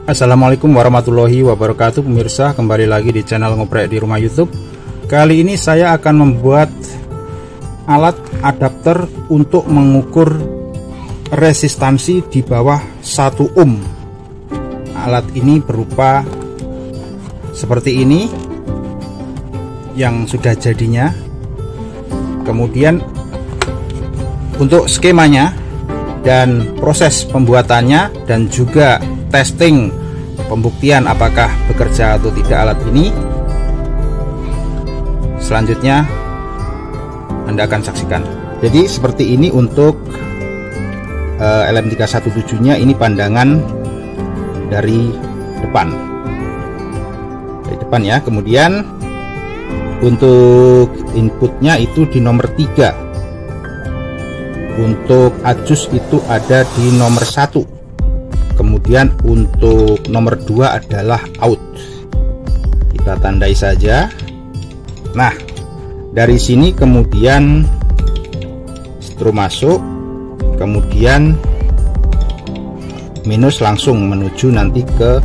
Assalamualaikum warahmatullahi wabarakatuh pemirsa, kembali lagi di channel Ngoprek di Rumah YouTube. Kali ini saya akan membuat alat adapter untuk mengukur resistansi di bawah 1 ohm. Alat ini berupa seperti ini yang sudah jadinya. Kemudian untuk skemanya dan proses pembuatannya dan juga testing pembuktian apakah bekerja atau tidak alat ini, selanjutnya Anda akan saksikan. Jadi seperti ini untuk LM317 nya, ini pandangan dari depan ya. Kemudian untuk inputnya itu di nomor 3, untuk adjust itu ada di nomor 1. Kemudian untuk nomor 2 adalah out. Kita tandai saja. Nah, dari sini kemudian strum masuk, kemudian minus langsung menuju nanti ke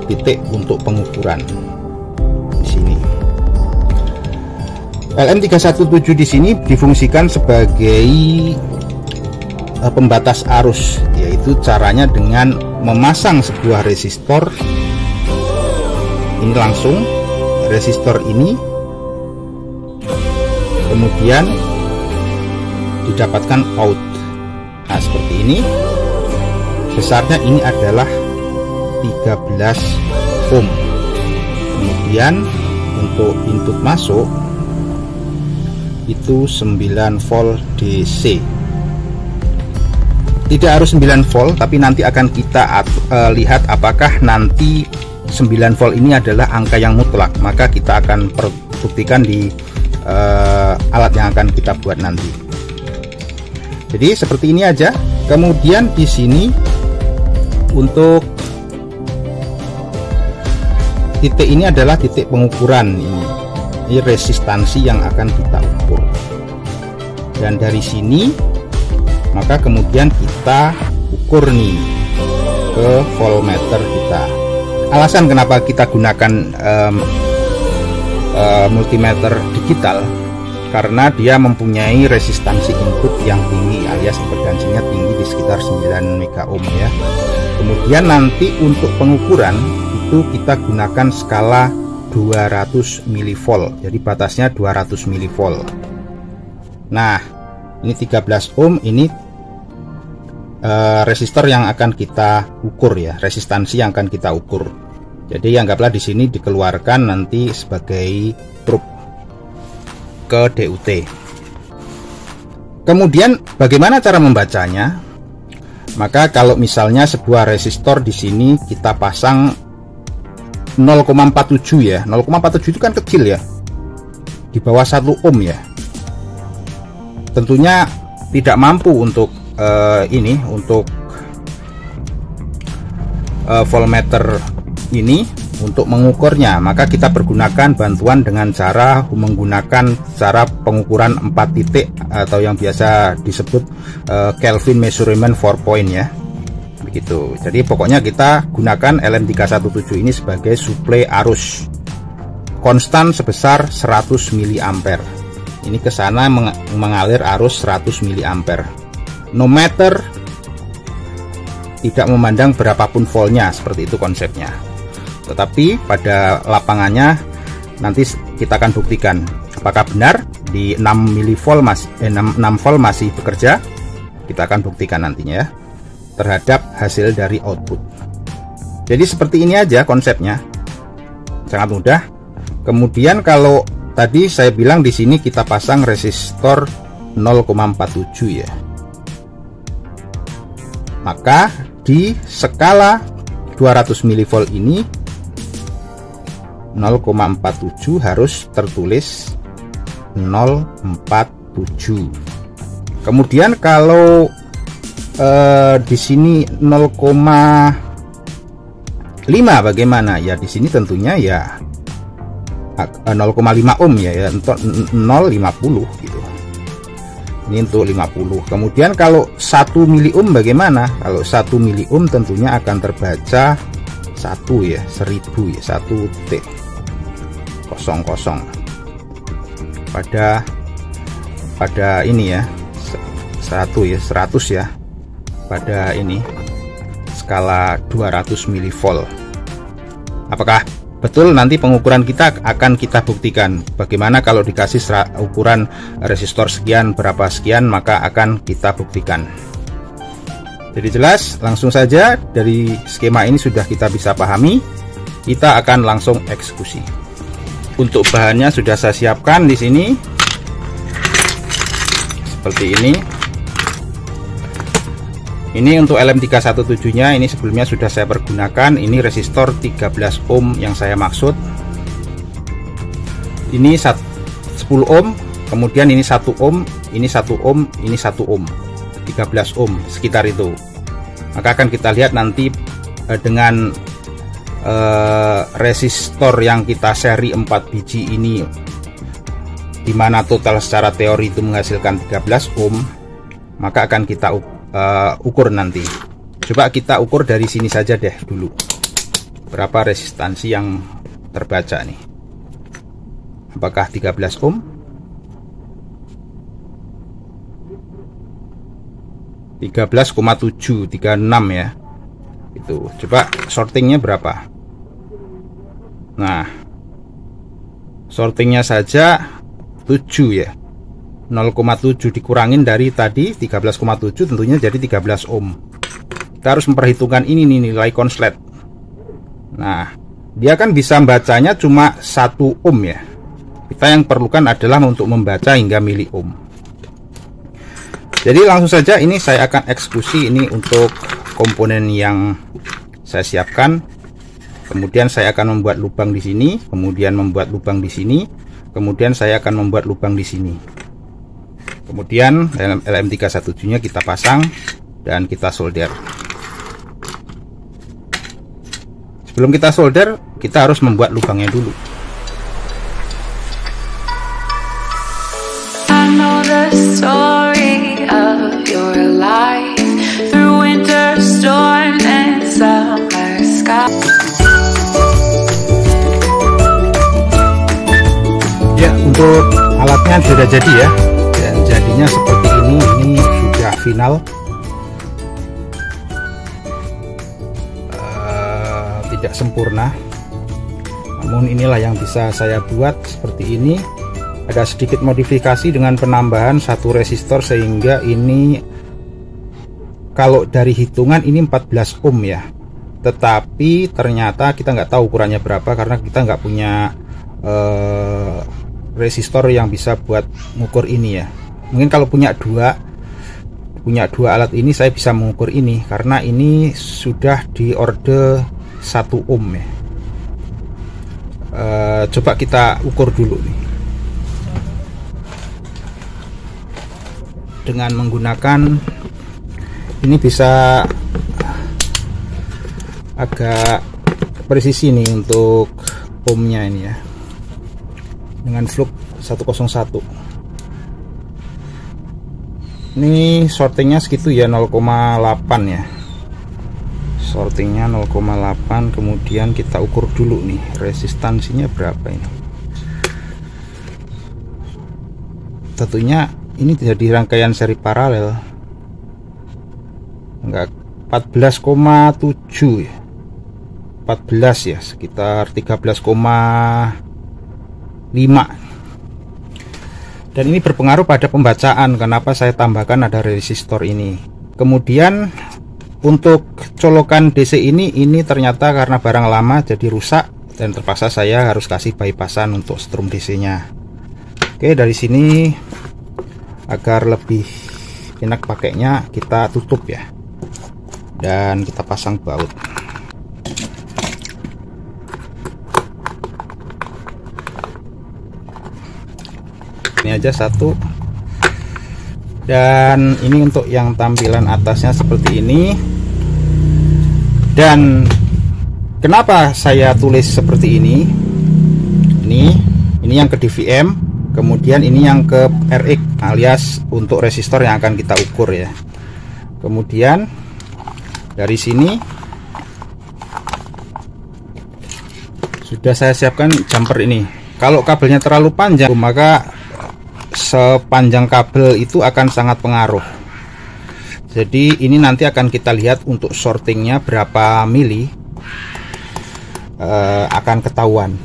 titik untuk pengukuran di sini. LM317 di sini difungsikan sebagai pembatas arus, yaitu caranya dengan memasang sebuah resistor ini langsung, resistor ini kemudian didapatkan out. Nah, seperti ini. Besarnya ini adalah 13 ohm. Kemudian untuk input masuk itu 9 volt DC. Tidak harus 9 volt, tapi nanti akan kita lihat apakah nanti 9 volt ini adalah angka yang mutlak. Maka kita akan buktikan di alat yang akan kita buat nanti. Jadi seperti ini aja. Kemudian di sini untuk titik ini adalah titik pengukuran ini resistansi yang akan kita ukur. Dan dari sini maka kemudian kita ukur nih ke voltmeter kita. Alasan kenapa kita gunakan multimeter digital, karena dia mempunyai resistansi input yang tinggi, alias impedansinya tinggi di sekitar 9 mega ohm ya. Kemudian nanti untuk pengukuran itu kita gunakan skala 200 mV, jadi batasnya 200 mV. Nah, ini 13 ohm, ini resistor yang akan kita ukur ya, resistansi yang akan kita ukur. Jadi anggaplah di sini dikeluarkan nanti sebagai truk ke DUT. Kemudian bagaimana cara membacanya? Maka kalau misalnya sebuah resistor di sini kita pasang 0,47 ya, 0,47 itu kan kecil ya, di bawah 1 ohm ya. Tentunya tidak mampu untuk ini, untuk voltmeter ini untuk mengukurnya. Maka kita pergunakan bantuan dengan cara menggunakan cara pengukuran 4 titik atau yang biasa disebut Kelvin measurement 4 point ya, begitu. Jadi pokoknya kita gunakan LM317 ini sebagai suplai arus konstan sebesar 100 mA. Ini ke sana mengalir arus 100 mA. No matter, tidak memandang berapapun voltnya, seperti itu konsepnya. Tetapi pada lapangannya nanti kita akan buktikan apakah benar di 6 mV masih bekerja. Kita akan buktikan nantinya ya, terhadap hasil dari output. Jadi seperti ini aja konsepnya, sangat mudah. Kemudian kalau tadi saya bilang di sini kita pasang resistor 0,47 ya, maka di skala 200 mV ini 0,47 harus tertulis 047. Kemudian kalau di sini 0,5 bagaimana? Ya di sini tentunya ya 0,5 ohm ya, 0,50 gitu. Ini untuk 50. Kemudian kalau 1 mili ohm bagaimana? Kalau 1 mili ohm tentunya akan terbaca 1 ya, 1000 ya, 1.00 pada ini ya, 100 ya, pada ini skala 200 mV. Apakah betul? Nanti pengukuran kita akan kita buktikan. Bagaimana kalau dikasih ukuran resistor sekian berapa sekian, maka akan kita buktikan. Jadi jelas, langsung saja dari skema ini sudah kita bisa pahami. Kita akan langsung eksekusi. Untuk bahannya sudah saya siapkan di sini. Seperti ini. Ini untuk LM317-nya, ini sebelumnya sudah saya pergunakan. Ini resistor 13 ohm yang saya maksud. Ini 10 ohm, kemudian ini 1 ohm, ini 1 ohm, ini 1 ohm. 13 ohm sekitar itu. Maka akan kita lihat nanti dengan resistor yang kita seri 4 biji ini, dimana total secara teori itu menghasilkan 13 ohm, maka akan kita ukur nanti. Coba kita ukur dari sini saja deh dulu, berapa resistansi yang terbaca nih. Apakah 13 ohm? 13,736 ya. Itu coba sortingnya berapa. Nah, sortingnya saja 7 ya. 0,7 dikurangin dari tadi 13,7 tentunya jadi 13 ohm. Kita harus memperhitungkan ini nih, nilai konslet. Nah, dia kan bisa membacanya cuma 1 ohm ya. Kita yang perlukan adalah untuk membaca hingga mili ohm. Jadi langsung saja ini saya akan eksekusi ini untuk komponen yang saya siapkan. Kemudian saya akan membuat lubang di sini, kemudian membuat lubang di sini, kemudian saya akan membuat lubang di sini. Kemudian LM317-nya kita pasang dan kita solder. Sebelum kita solder, kita harus membuat lubangnya dulu. Ya, untuk alatnya sudah jadi ya, dan jadinya seperti ini sudah final. Tidak sempurna, namun inilah yang bisa saya buat seperti ini. Ada sedikit modifikasi dengan penambahan satu resistor, sehingga ini kalau dari hitungan ini 14 ohm ya, tetapi ternyata kita nggak tahu ukurannya berapa karena kita nggak punya resistor yang bisa buat mengukur ini ya. Mungkin kalau punya dua alat ini saya bisa mengukur ini, karena ini sudah di order 1 ohm ya. Coba kita ukur dulu nih dengan menggunakan ini, bisa agak presisi nih untuk ohmnya ini ya, dengan flux 101. Ini sortingnya segitu ya, 0,8 ya, sortingnya 0,8. Kemudian kita ukur dulu nih resistansinya berapa ini. Tentunya ini jadi rangkaian seri paralel, enggak 14,7 ya, 14 ya, sekitar 13,5. Dan ini berpengaruh pada pembacaan. Kenapa saya tambahkan ada resistor ini. Kemudian untuk colokan DC ini ternyata karena barang lama jadi rusak, dan terpaksa saya harus kasih bypassan untuk strum DC nya. Oke, dari sini agar lebih enak pakainya kita tutup ya, dan kita pasang baut. Ini aja satu, dan ini untuk yang tampilan atasnya seperti ini. Dan kenapa saya tulis seperti ini? Ini yang ke DVM, kemudian ini yang ke RX. alias untuk resistor yang akan kita ukur ya. Kemudian dari sini sudah saya siapkan jumper ini. Kalau kabelnya terlalu panjang, maka sepanjang kabel itu akan sangat pengaruh. Jadi ini nanti akan kita lihat untuk sortingnya berapa mili, akan ketahuan.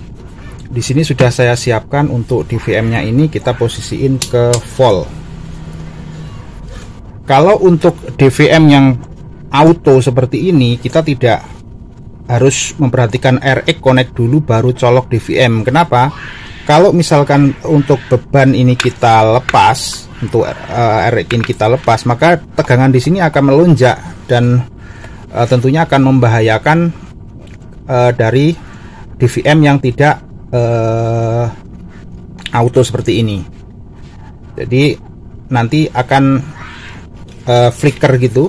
Di sini sudah saya siapkan untuk DVM-nya ini kita posisiin ke volt. Kalau untuk DVM yang auto seperti ini, kita tidak harus memperhatikan RX connect dulu baru colok DVM. Kenapa? Kalau misalkan untuk beban ini kita lepas, untuk RX ini kita lepas, maka tegangan di sini akan melonjak dan tentunya akan membahayakan dari DVM yang tidak auto seperti ini. Jadi nanti akan flicker gitu.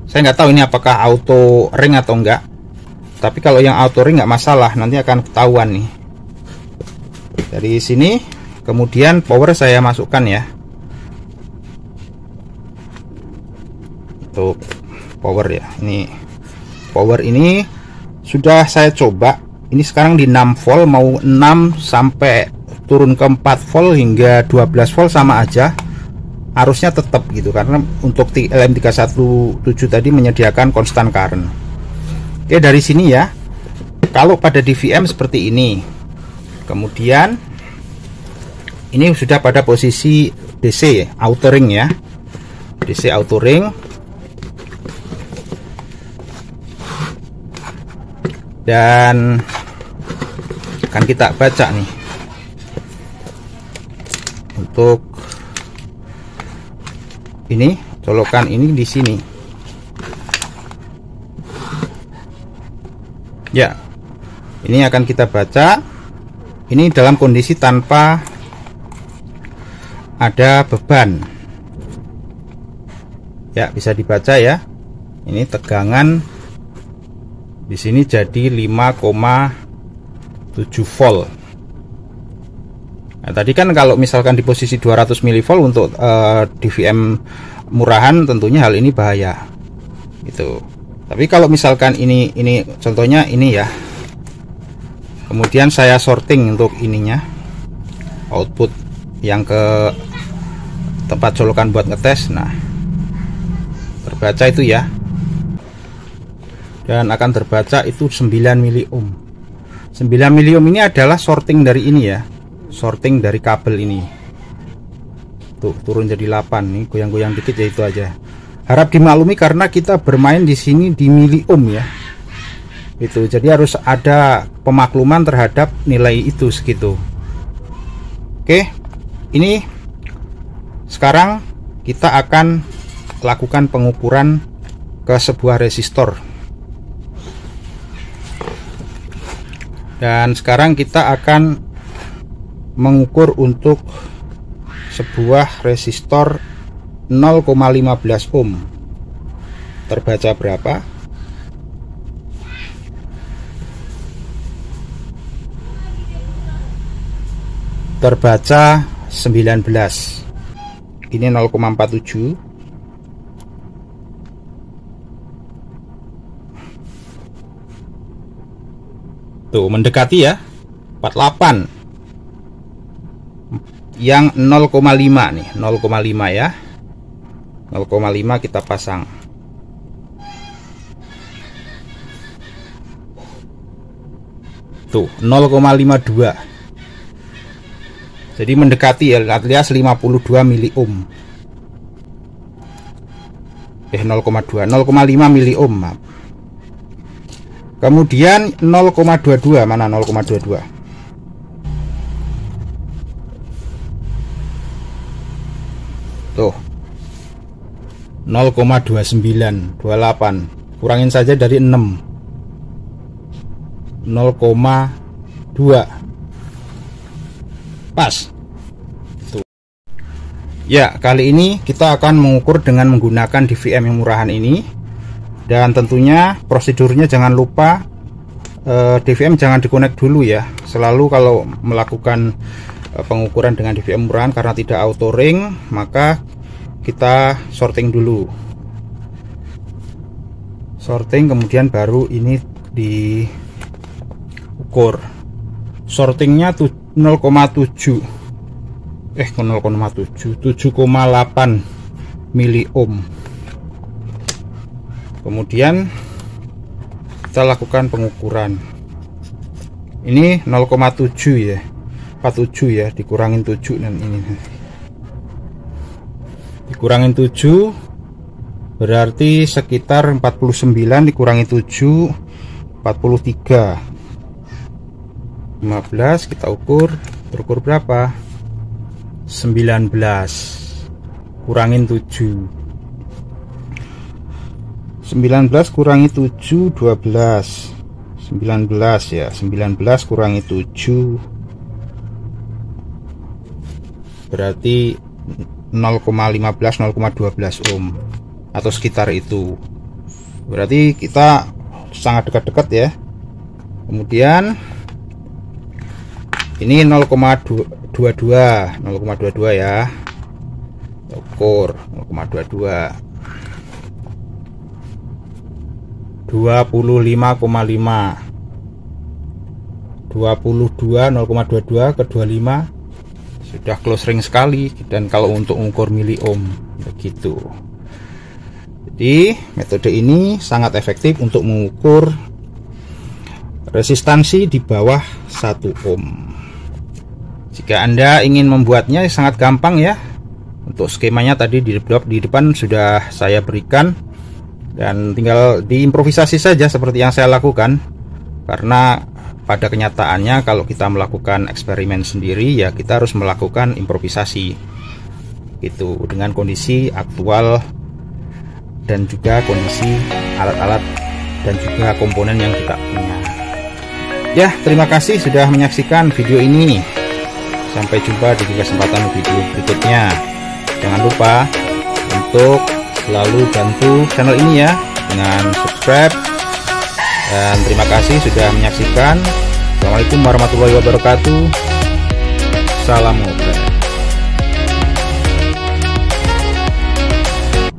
Saya nggak tahu ini apakah auto ring atau enggak. Tapi kalau yang auto ring nggak masalah, nanti akan ketahuan nih. Dari sini kemudian power saya masukkan ya. Untuk power ya. Ini power ini sudah saya coba. Ini sekarang di 6 volt, mau 6 sampai turun ke 4 volt hingga 12 volt sama aja. Arusnya tetap gitu, karena untuk LM317 tadi menyediakan konstan current. Oke, dari sini ya. Kalau pada DVM seperti ini. Kemudian ini sudah pada posisi DC auto ring ya. DC auto ring. Dan akan kita baca nih untuk ini colokan ini di sini ya. Ini akan kita baca ini dalam kondisi tanpa ada beban ya, bisa dibaca ya. Ini tegangan di sini jadi 5,7 volt. Nah, tadi kan kalau misalkan di posisi 200 mV untuk DVM murahan, tentunya hal ini bahaya. Gitu. Tapi kalau misalkan ini contohnya ini ya. Kemudian saya sorting untuk ininya, output yang ke tempat colokan buat ngetes. Nah, terbaca itu ya. Dan akan terbaca itu 9 mili ohm. 9 mili ohm ini adalah sorting dari ini ya, sorting dari kabel ini. Tuh turun jadi 8 nih, goyang-goyang dikit ya, itu aja. Harap dimaklumi karena kita bermain di sini di mili ohm ya. Itu jadi harus ada pemakluman terhadap nilai itu segitu. Oke, ini sekarang kita akan lakukan pengukuran ke sebuah resistor. Dan sekarang kita akan mengukur untuk sebuah resistor 0,15 ohm. Terbaca berapa? Terbaca 19. Ini 0,47. Tuh mendekati ya, 48. Yang 0,5 nih, 0,5 ya. 0,5 kita pasang. Tuh 0,52. Jadi mendekati ya, alias 52 mili ohm. 0,2, 0,5 mili ohm, maaf. Kemudian 0,22, mana 0,22? Tuh 0,29, 28. Kurangin saja dari 6. 0,2. Pas. Tuh. Ya, kali ini kita akan mengukur dengan menggunakan DVM yang murahan ini. Dan tentunya prosedurnya jangan lupa DVM jangan dikonek dulu ya. Selalu kalau melakukan pengukuran dengan DVM murahan karena tidak auto ring, maka kita sorting dulu. Sorting kemudian baru ini diukur. Sortingnya 0,7 7,8 miliohm. Kemudian kita lakukan pengukuran. Ini 0,7 ya, 47 ya, dikurangin 7 dan ini dikurangin 7 berarti sekitar 49 dikurangi 7 43. 15 kita ukur, terukur berapa? 19 kurangin 7. 19 kurangi 7 12. 19 ya, 19 kurangi 7 berarti 0,15 0,12 ohm atau sekitar itu. Berarti kita sangat dekat-dekat ya. Kemudian ini 0,22 ya, ukur 0,22 25,5 22 0,22 ke 25 sudah close ring sekali. Dan kalau untuk mengukur mili ohm begitu. Jadi metode ini sangat efektif untuk mengukur resistansi di bawah 1 ohm. Jika Anda ingin membuatnya sangat gampang ya. Untuk skemanya tadi di depan sudah saya berikan, dan tinggal diimprovisasi saja seperti yang saya lakukan. Karena pada kenyataannya kalau kita melakukan eksperimen sendiri ya kita harus melakukan improvisasi itu dengan kondisi aktual dan juga kondisi alat-alat dan juga komponen yang kita punya. Ya, terima kasih sudah menyaksikan video ini. Sampai jumpa di kesempatan video berikutnya. Jangan lupa untuk selalu bantu channel ini ya dengan subscribe. Dan terima kasih sudah menyaksikan. Assalamualaikum warahmatullahi wabarakatuh. Salam ngoprek.